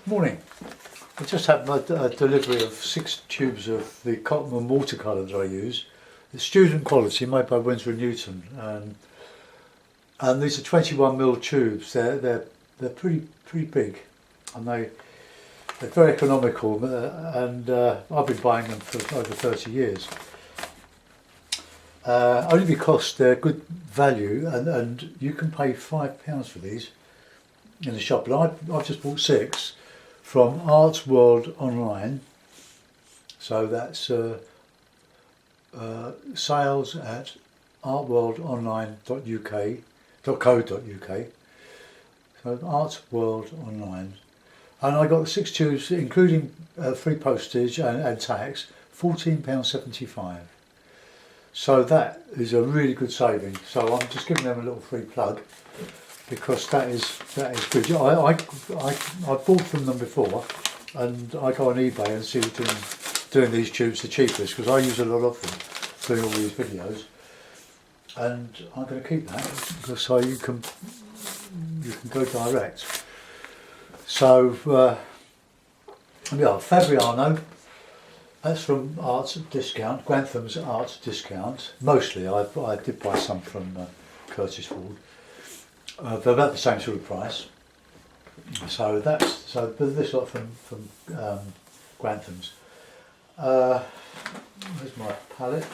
Morning. I just had a delivery of 6 tubes of the cotton and watercolours I use. It's student quality, made by Winsor & Newton, and these are 21mm tubes. They're pretty big, and they're very economical. And I've been buying them for over 30 years. Only because they're good value, and you can pay £5 for these in the shop. But I've just bought 6 from Arts World Online. So that's sales at artworldonline.uk.co.uk. So Arts World Online, and I got 6 tubes, including free postage and tax, £14.75. So that is a really good saving. So I'm just giving them a little free plug, because that is good. I bought from them before, and I go on eBay and see doing these tubes the cheapest, because I use a lot of them doing all these videos, and I'm going to keep that so you can go direct. So yeah, Fabriano. That's from Arts Discount, Grantham's Arts Discount. Mostly, I did buy some from Curtis Ford. They're about the same sort of price. So but this lot from Grantham's. There's my palette.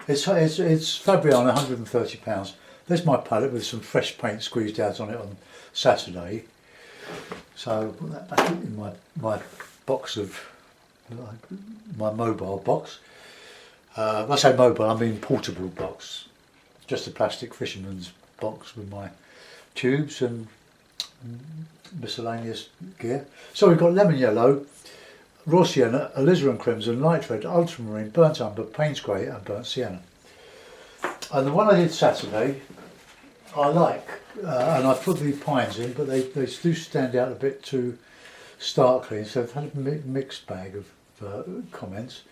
It's Fabriano, £130. There's my palette with some fresh paint squeezed out on it on Saturday. So put that back in my box of. My mobile box. When I say mobile, I mean portable box. Just a plastic fisherman's box with my tubes and miscellaneous gear. So we've got lemon yellow, raw sienna, alizarin crimson, light red, ultramarine, burnt umber, Payne's grey and burnt sienna. And the one I did Saturday, I like, and I put the pines in, but they do stand out a bit too starkly, so I've had a mixed bag of comments.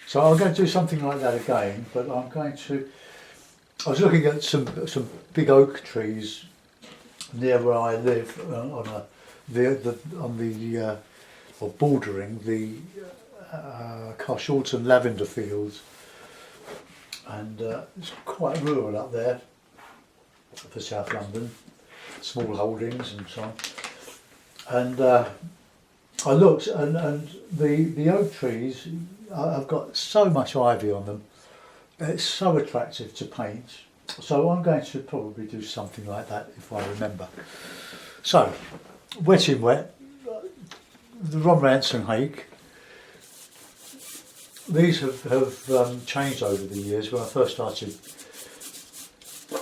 So I'm going to do something like that again, but I was looking at some big oak trees near where I live, or bordering the Carshalton lavender fields, and it's quite rural up there for South London, small holdings and so on. And I looked, and the oak trees have got so much ivy on them. It's so attractive to paint. So I'm going to probably do something like that if I remember. So, wet in wet, the Ron Ranson hake. These have changed over the years. When I first started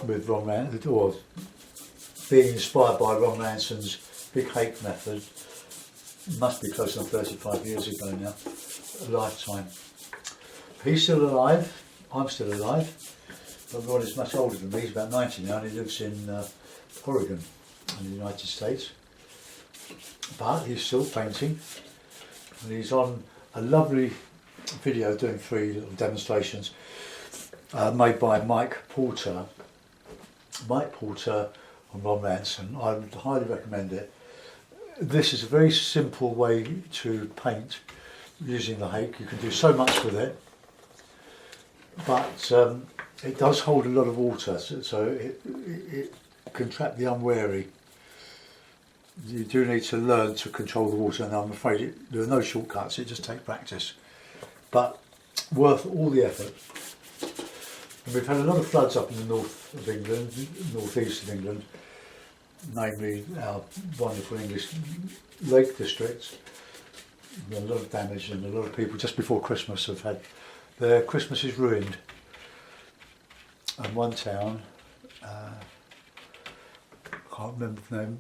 with Ron Ranson, or being inspired by Ron Ranson's big hake method, must be close to 35 years ago now, a lifetime. He's still alive, I'm still alive, but Ron is much older than me. He's about 90 now, and he lives in Oregon in the United States. But he's still painting, and he's on a lovely video doing 3 little demonstrations made by Mike Porter on Ron Ranson. I would highly recommend it. This is a very simple way to paint using the hake. You can do so much with it, but it does hold a lot of water, so it can trap the unwary. You do need to learn to control the water, and I'm afraid there are no shortcuts. It just takes practice, but worth all the effort. And we've had a lot of floods up in the north of England, northeast of England, namely our wonderful English Lake District. A lot of damage, and a lot of people just before Christmas have had their Christmases ruined. And one town, I can't remember the name,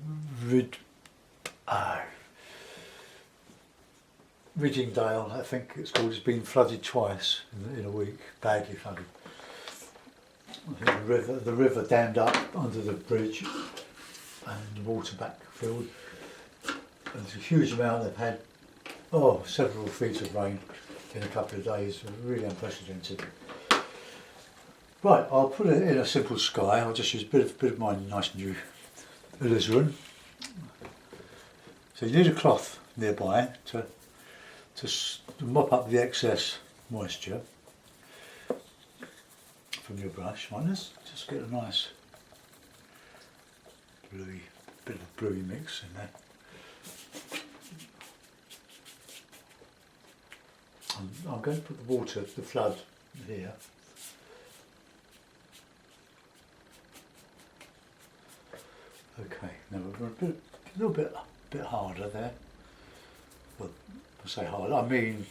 Ridgingdale, I think it's called, has been flooded twice in a week, badly flooded. I think the river dammed up under the bridge, and the water backfilled. And it's a huge amount. They've had several feet of rain in a couple of days, really unprecedented. Right, I'll put it in a simple sky. I'll just use a bit of my nice new alizarin. So you need a cloth nearby to mop up the excess moisture from your brush. Right, let's just get a nice bit of bluey mix in there. I'm going to put the water, the flood here. Okay, now we're a little bit harder there. Well, I say hard, I mean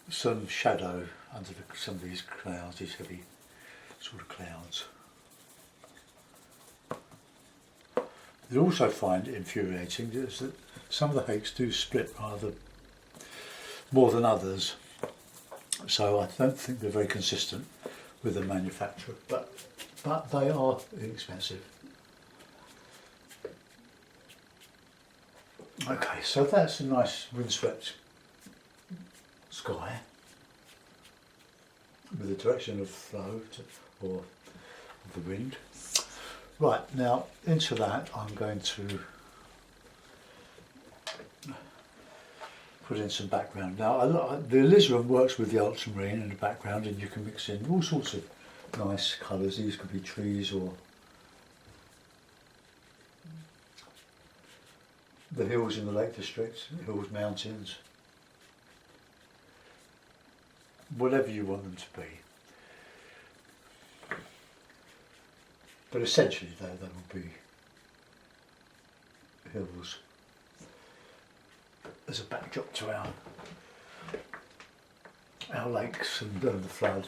some shadow under some of these clouds, these heavy sort of clouds. You'll also find it infuriating is that some of the hakes do split rather more than others, so I don't think they're very consistent with the manufacturer, but they are inexpensive. Okay, so that's a nice windswept sky with the direction of flow or of the wind. Right, now into that I'm going to put in some background. Now the alizarin works with the ultramarine in the background, and you can mix in all sorts of nice colours. These could be trees or the hills in the Lake District, hills, mountains, whatever you want them to be. But essentially they will be hills as a backdrop to our lakes and the flood.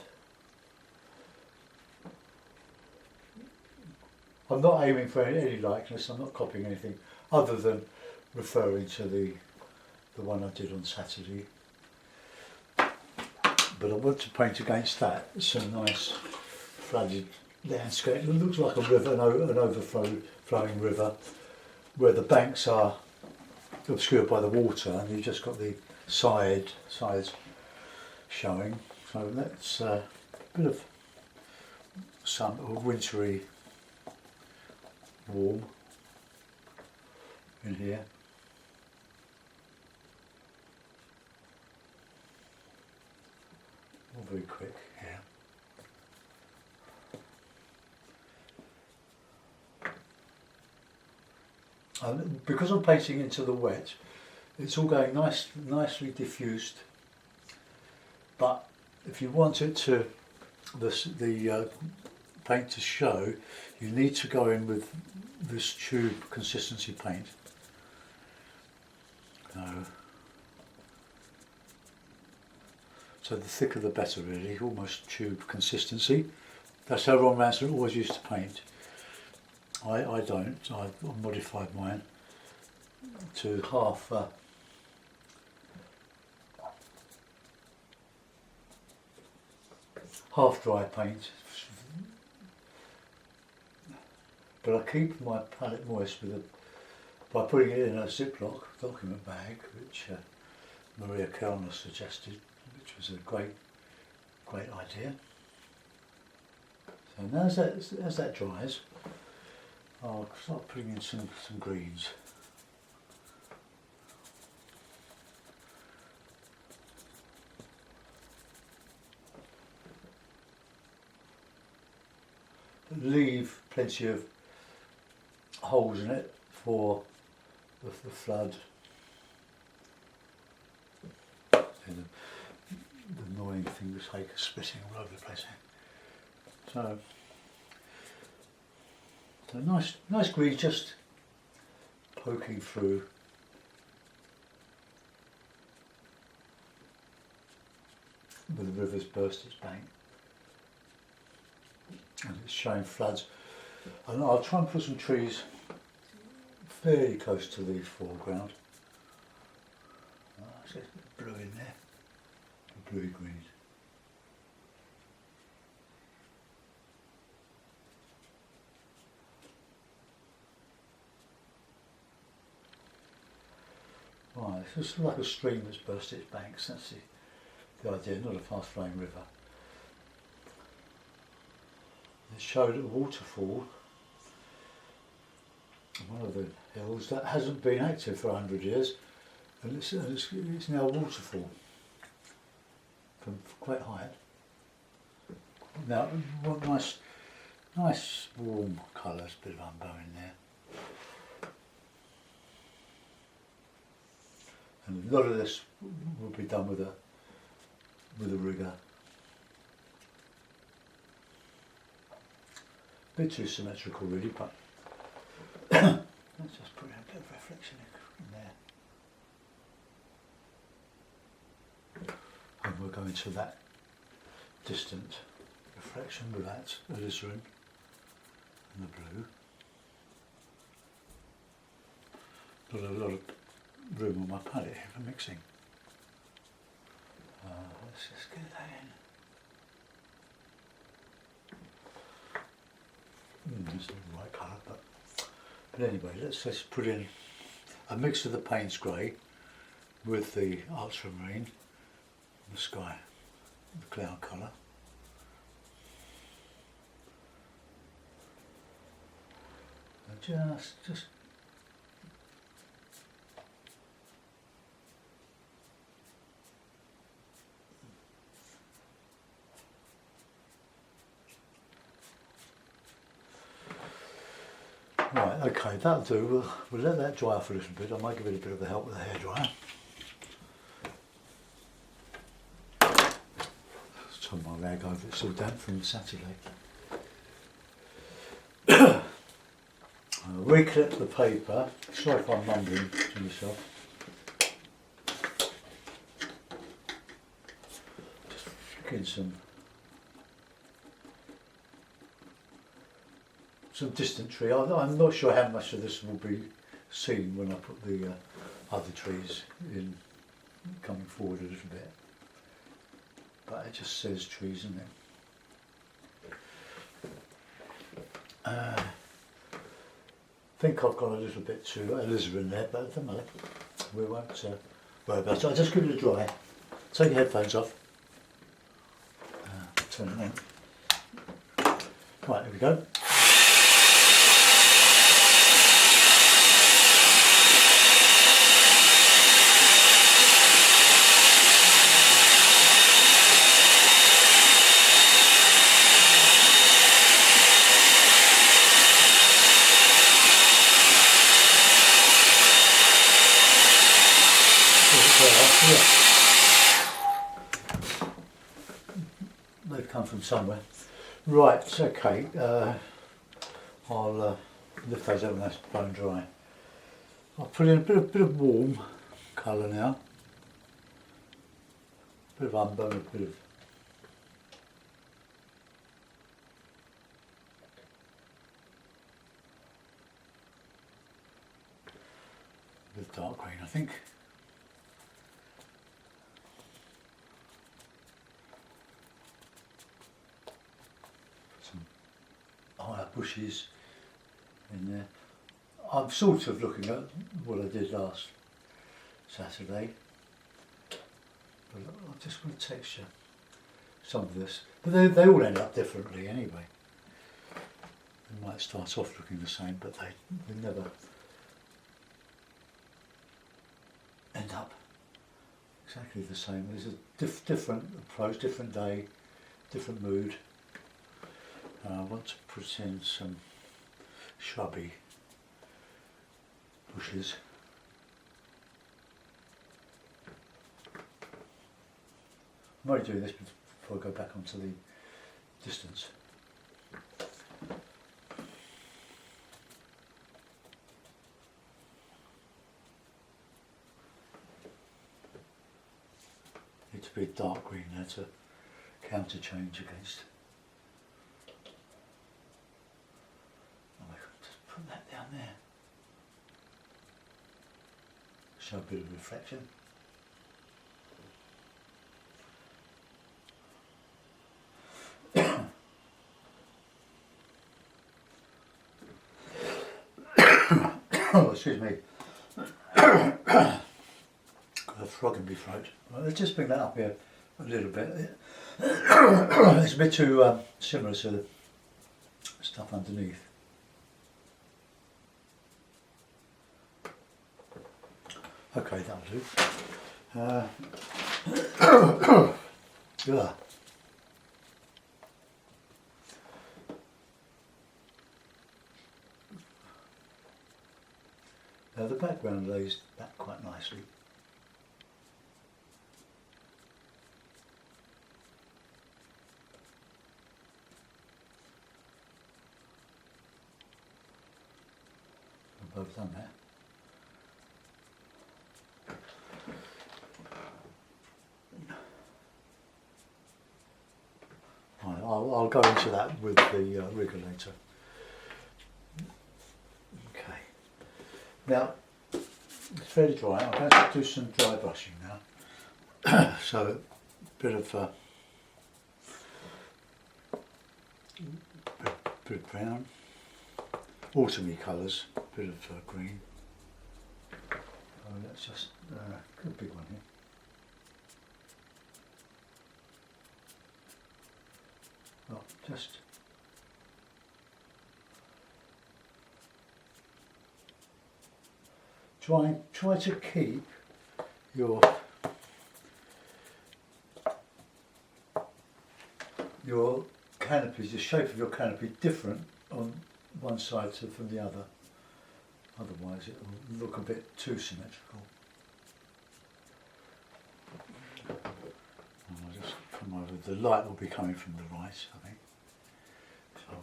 I'm not aiming for any likeness, I'm not copying anything other than referring to the one I did on Saturday. But I want to paint against that some nice flooded landscape. It looks like a river, an overflowing river, where the banks are obscured by the water, and you've just got the sides showing. So that's a bit of sun, or wintry warm in here. All very quick here. And because I'm painting into the wet, it's all going nicely diffused. But if you want it to the paint to show, you need to go in with this tube consistency paint. So the thicker the better, really, almost tube consistency. That's how Ron Ransom always used to paint. I don't. I modified mine to half dry paint, but I keep my palette moist by putting it in a Ziploc document bag, which Maria Kellner suggested, which was a great idea. So now as that dries, I'll start putting in some greens. But leave plenty of holes in it for the flood. And the annoying thing was hake is splitting all over the place. So nice green just poking through. With the river's burst its bank. And it's showing floods. And I'll try and put some trees fairly close to the foreground. There's a bit of blue in there, bluey green. Right, it's just like a stream that's burst its banks. That's the idea, not a fast flowing river. It showed a waterfall one of the hills that hasn't been active for 100 years, and it's now a waterfall from quite high. Now, what nice warm colours, bit of umber in there. And a lot of this will be done with a rigger. A bit too symmetrical really, but let's just put a bit of reflection in there. And we'll go into that distant reflection with that alizarin and the blue. Got a lot of room on my palette here for mixing. Let's just get that in. It's not the right colour, but anyway, let's put in a mix of the Payne's grey with the ultramarine, the sky, the cloud colour. And just right, okay, that'll do. We'll let that dry off a little bit. I might give it a bit of a help with the hairdryer. Let's turn my rag over, it's all damp from Saturday. Reclip the paper. Sorry if I'm mumbling to myself. Just flick in some distant tree. I'm not sure how much of this will be seen when I put the other trees in, coming forward a little bit. But it just says trees, isn't it? I think I've got a little bit too alizarin there, but don't matter. We won't worry about it. I'll just give it a dry. Take your headphones off. Turn it on. Right, there we go. They've come from somewhere. Right, okay. I'll lift those out when that's bone dry. I'll put in a bit of warm colour now. A bit of umber, a bit of dark green, I think. Higher bushes in there. I'm sort of looking at what I did last Saturday, but I just want to texture some of this. But they all end up differently anyway. They might start off looking the same, but they never end up exactly the same. There's a different approach, different day, different mood. I want to put in some shrubby bushes. I'm already doing this before I go back onto the distance. Need to be a dark green there to counter change against. Put that down there. Show a bit of reflection. Oh, excuse me. Got a frog in my throat. Well, let's just bring that up here a little bit. It's a bit too similar to the stuff underneath. Okay, that'll do. Yeah. Now the background lays back quite nicely. We've both done that. Right, I'll go into that with the rigger later. Okay. Now, it's fairly dry. I'm going to do some dry brushing now. So, a bit of brown, autumny colours, a bit of green. Oh, that's just a big one here. Well, just try to keep your canopies, the shape of your canopy, different on one side from the other. Otherwise, it will look a bit too symmetrical. And I'll just come over. The light will be coming from the right, I think. So.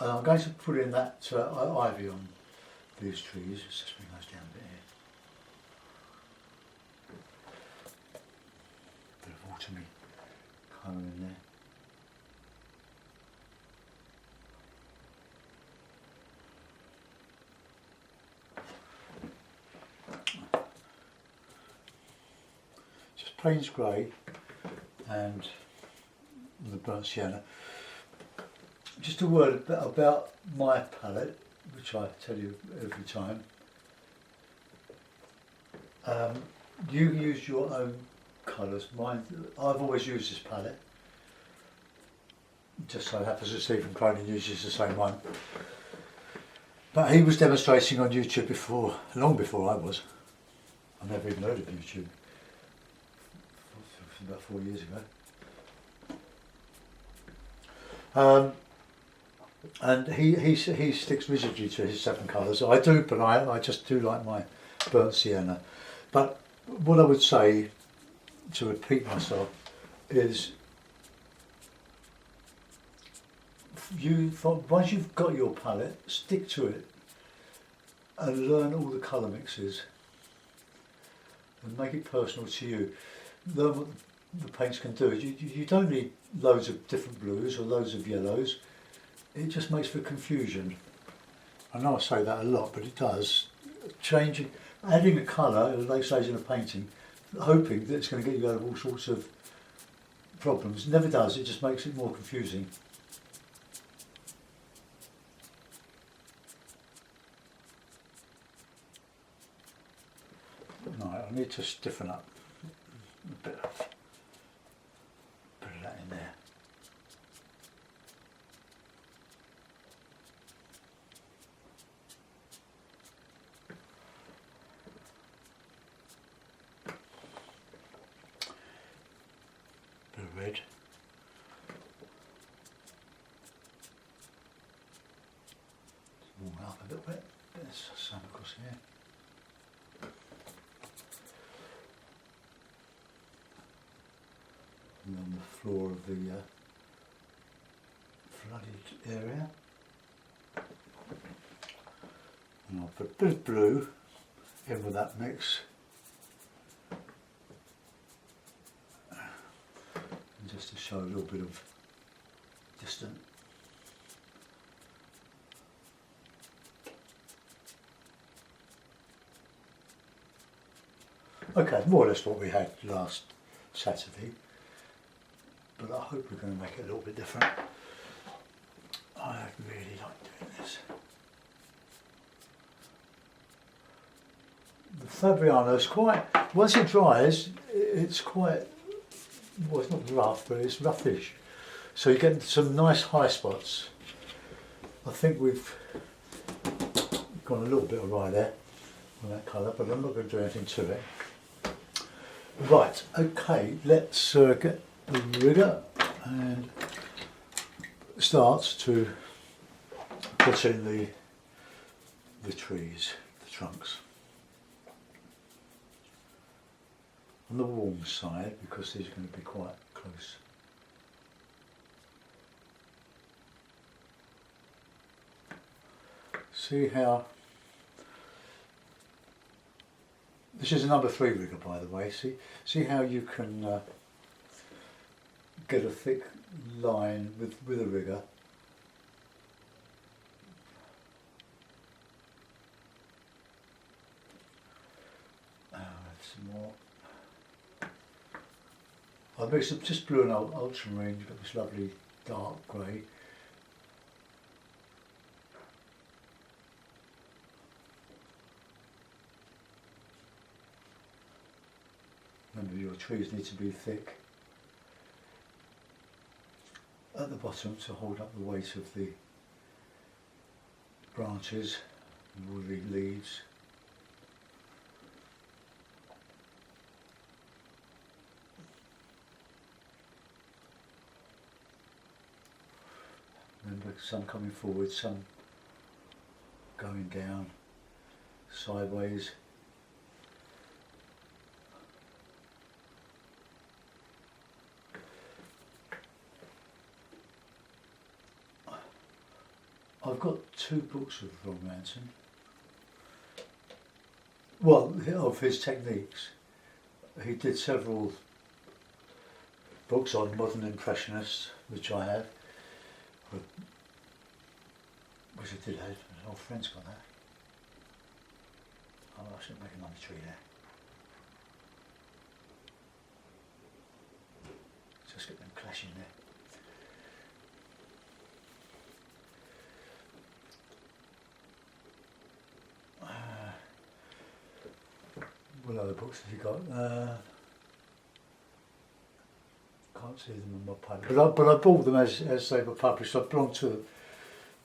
I'm going to put in that ivy on these trees. Let's just bring those down a bit here. Bit of autumny colour in there. Just Payne's grey and the burnt sienna. Just a word about my palette, which I tell you every time. You use your own colours. Mine, I've always used this palette. Just so happens that Stephen Cronin uses the same one. But he was demonstrating on YouTube before, long before I was. I never even heard of YouTube. About 4 years ago. And he sticks rigidly to his 7 colours. I do, but I just do like my burnt sienna. But what I would say, to repeat myself, is once you've got your palette, stick to it and learn all the colour mixes and make it personal to you. Learn what the paints can do. You don't need loads of different blues or loads of yellows. It just makes for confusion. I know I say that a lot, but it does. Adding a colour, at a late stage in a painting, hoping that it's going to get you out of all sorts of problems, never does. It just makes it more confusing. Right, I need to stiffen up a bit of that in there. Bit of red. Warm it up a little bit. There's some across here. And on the floor of the flooded area. And I'll put a bit of blue in with that mix. And just to show a little bit of distance. Okay, more or less what we had last Saturday. But I hope we're going to make it a little bit different. I really like doing this. The Fabriano is quite, once it dries, it's quite, well, it's not rough, but it's roughish. So you get some nice high spots. I think we've gone a little bit awry there on that colour, but I'm not going to do anything to it. Right, okay, let's get the rigger and start to put in the trees, the trunks. On the warm side, because these are going to be quite close. See how, this is a number 3 rigger, by the way, see how you can get a thick line with a rigger. Some more. I've mixed up just blue and ultramarine. You've got this lovely dark grey. Remember, your trees need to be thick at the bottom to hold up the weight of the branches and all the leaves. Remember, some coming forward, some going down, sideways. I've got 2 books of Rob Manson. Well, of his techniques. He did several books on modern impressionists, which I have. Which I did have, an old friend's got that. Oh, I should make another tree there. Just get them clashing there. What other books have you got? Can't see them on my page, but I bought them as they were published. I belong to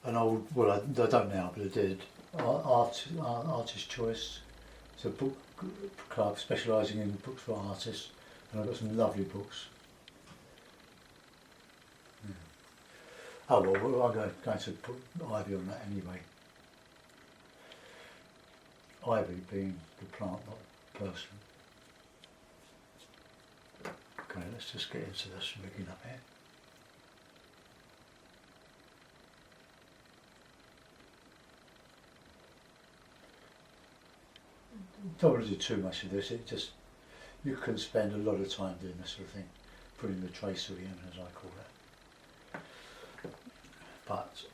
an old, well, I don't now, but I did. Artist Choice. It's a book club specialising in books for artists, and I've got some lovely books. Yeah. Oh well, I'm going to put ivy on that anyway. Ivy being the plant, not the person. Okay, let's just get into this rigging up here. Don't want to do too much of this, you can spend a lot of time doing this sort of thing, putting the tracery in, as I call it. But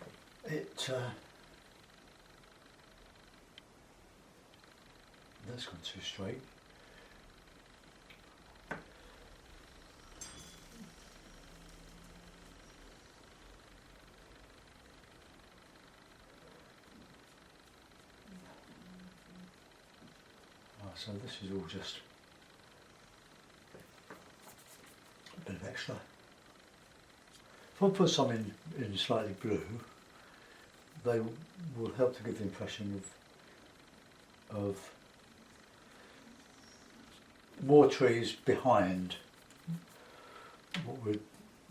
that's gone too straight. So this is all just a bit of extra. If I put some in slightly blue, they will help to give the impression of more trees behind what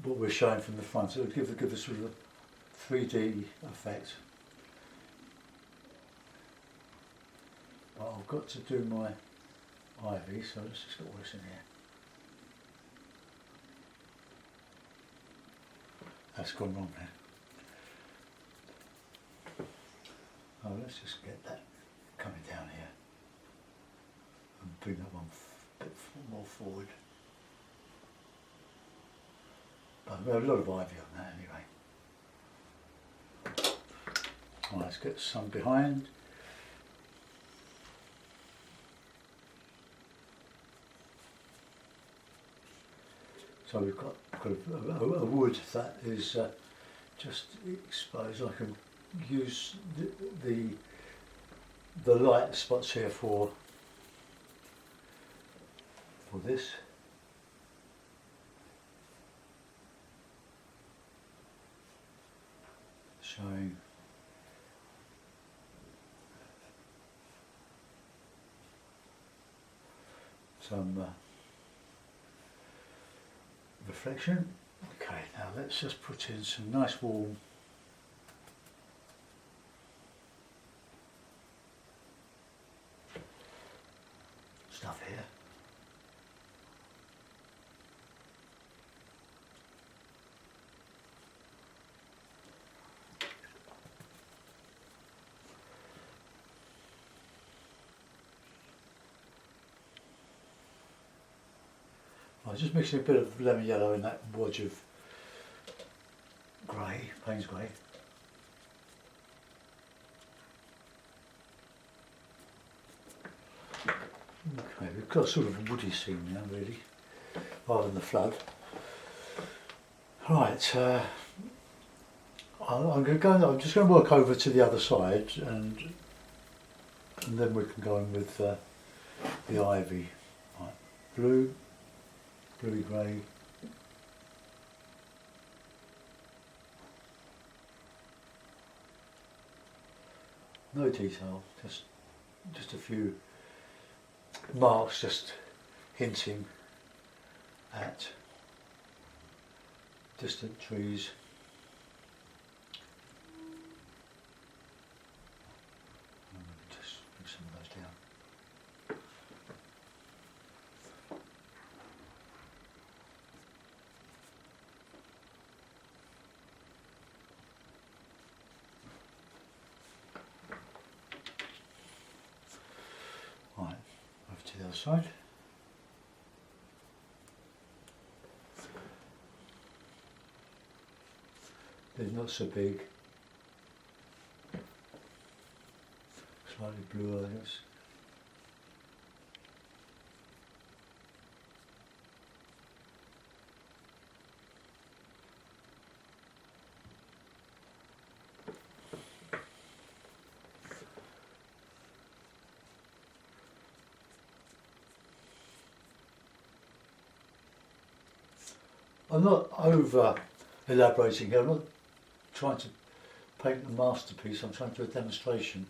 we're showing from the front. So it will give a sort of 3D effect. But I've got to do my ivy, so let's just get all this in here. That's gone wrong there. Oh, let's just get that coming down here and bring that one a bit more forward. But we have a lot of ivy on that anyway. Right, let's get some behind. So we've got a wood that is just exposed. I can use the light spots here for this. Showing some reflection. Okay, now let's just put in some nice warm stuff here. I'm just mixing a bit of lemon yellow in that wodge of grey, Payne's grey. Okay, we've got sort of a woody scene now, really, rather than the flood. Right, I'm just going to work over to the other side, and then we can go in with the ivy. Right, blue, bluey grey. No detail, just a few marks, just hinting at distant trees. Just bring some of those down. Right, over to the other side. They're not so big. Slightly bluer, yes. I'm not over elaborating here. I'm not trying to paint a masterpiece. I'm trying to do a demonstration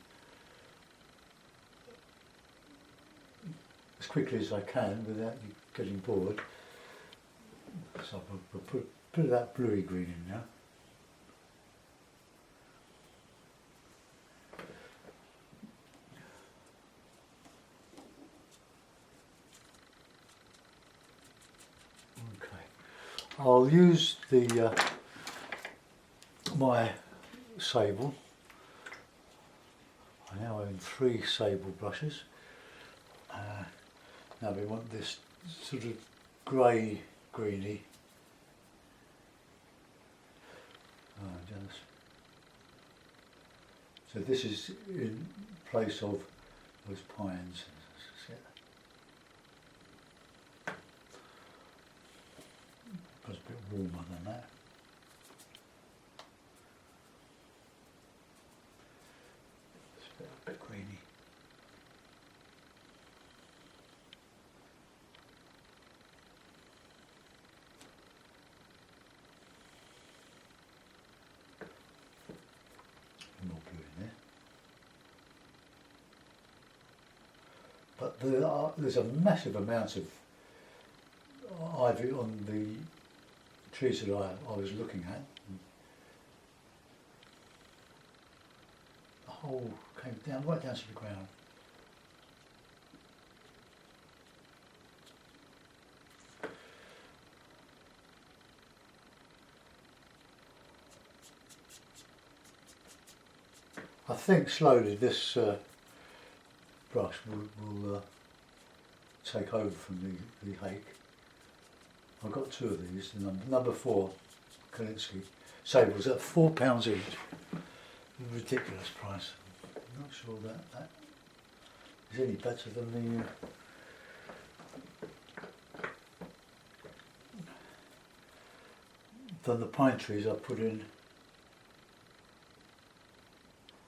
as quickly as I can without you getting bored. So I'll put of that bluey green in now. I'll use the my sable. I now own 3 sable brushes. Now we want this sort of grey, greeny. So this is in place of those pines. It's a bit warmer than that. It's a bit greeny. More blue in there. But there's a massive amount of ivy on the trees that I was looking at. The whole came down right down to the ground. I think slowly this brush will take over from the hake. I've got 2 of these, number 4 Kalinsky sables at £4 each. A ridiculous price. I'm not sure that is any better than the pine trees I put in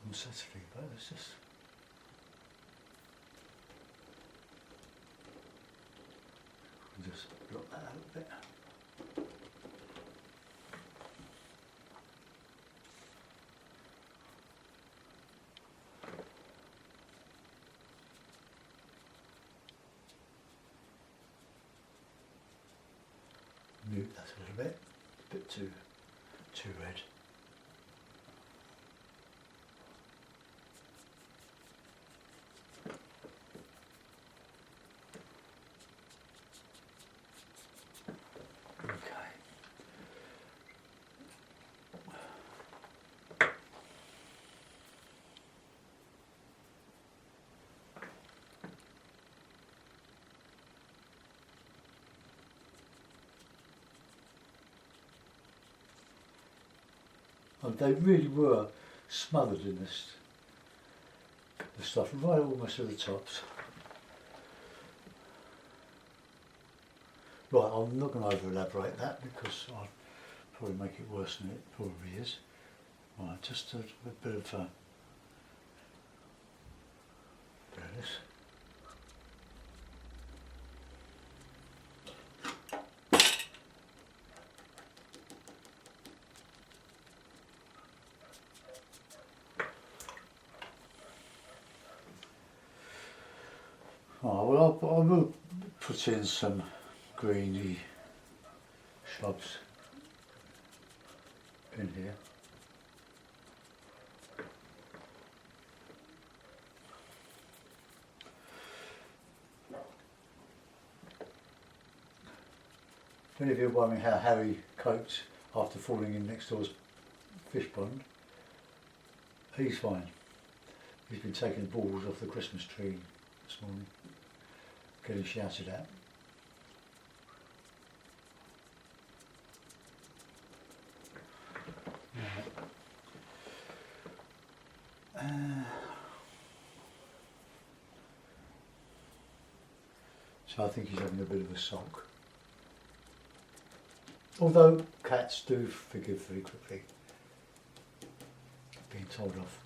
on Saturday, but it's just block that out a bit. mute that a little bit. A bit too red. Okay. And they really were smothered in this the stuff right almost to the tops. Right, I'm not going to over elaborate that because I'll probably make it worse than it probably is. Right, just a bit of this. Oh, well, I will put in some greeny shrubs in here. If any of you are wondering how Harry coped after falling in next door's fish pond, he's fine. He's been taking balls off the Christmas tree this morning, getting shouted at. So I think he's having a bit of a sulk. Although cats do forgive very quickly, being told off.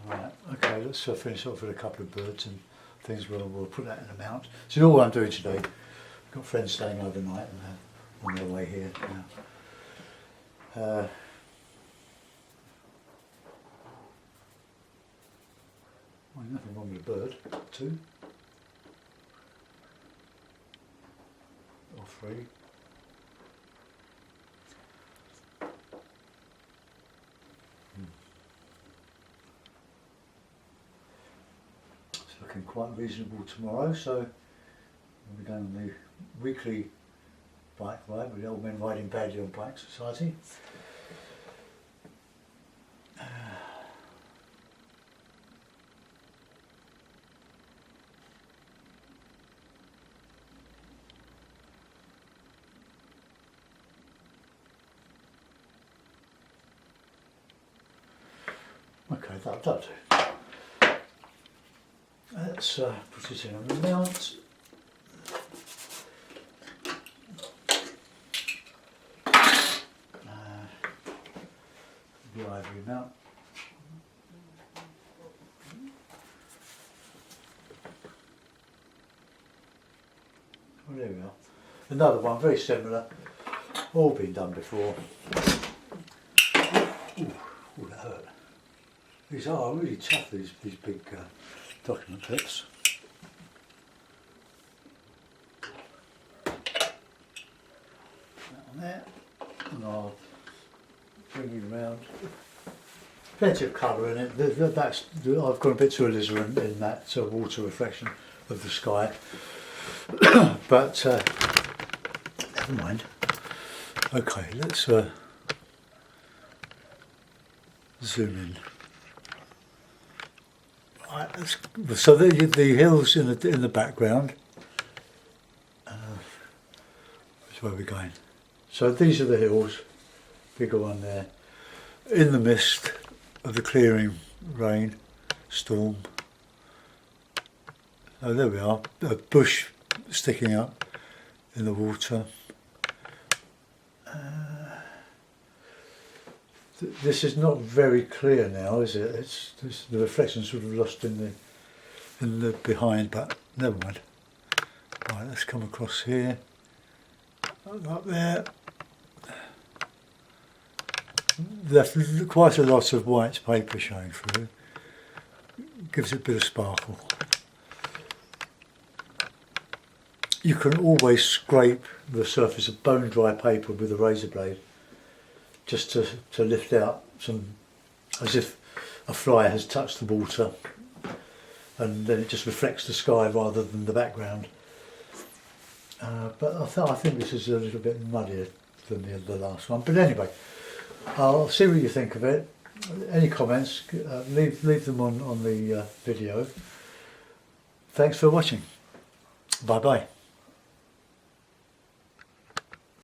Right, okay, let's finish off with a couple of birds and things. We'll put that in a mount. So all I'm doing today, I've got friends staying overnight and they're on their way here now. Well, nothing wrong with a bird, 2 or 3. It's looking quite reasonable tomorrow, so we're going on the weekly bike ride with the Old Men Riding Badly on Bike Society. Okay, that'll do. Let's put it in a mount. The ivory mount. Oh, there we are. Another one, very similar. All been done before. Ooh, that hurt. These are really tough, these big document clips. That on there, and I'll bring you round. Plenty of colour in it. I've gone a bit too alizarin in that water reflection of the sky, but never mind. Okay, let's zoom in. Right, so the hills in the background. That's where we're going. So these are the hills, bigger one there, in the mist of the clearing rain, storm. Oh, there we are, a bush sticking up in the water. This is not very clear now, is it? It's the reflection's sort of lost in the behind, but never mind. Right, let's come across here, up there. There's quite a lot of white paper showing through. Gives it a bit of sparkle. you can always scrape the surface of bone dry paper with a razor blade just to lift out some, as if a fly has touched the water, and then it just reflects the sky rather than the background. But I think this is a little bit muddier than the last one. But anyway, I'll see what you think of it. Any comments, leave them on the video. Thanks for watching. Bye bye.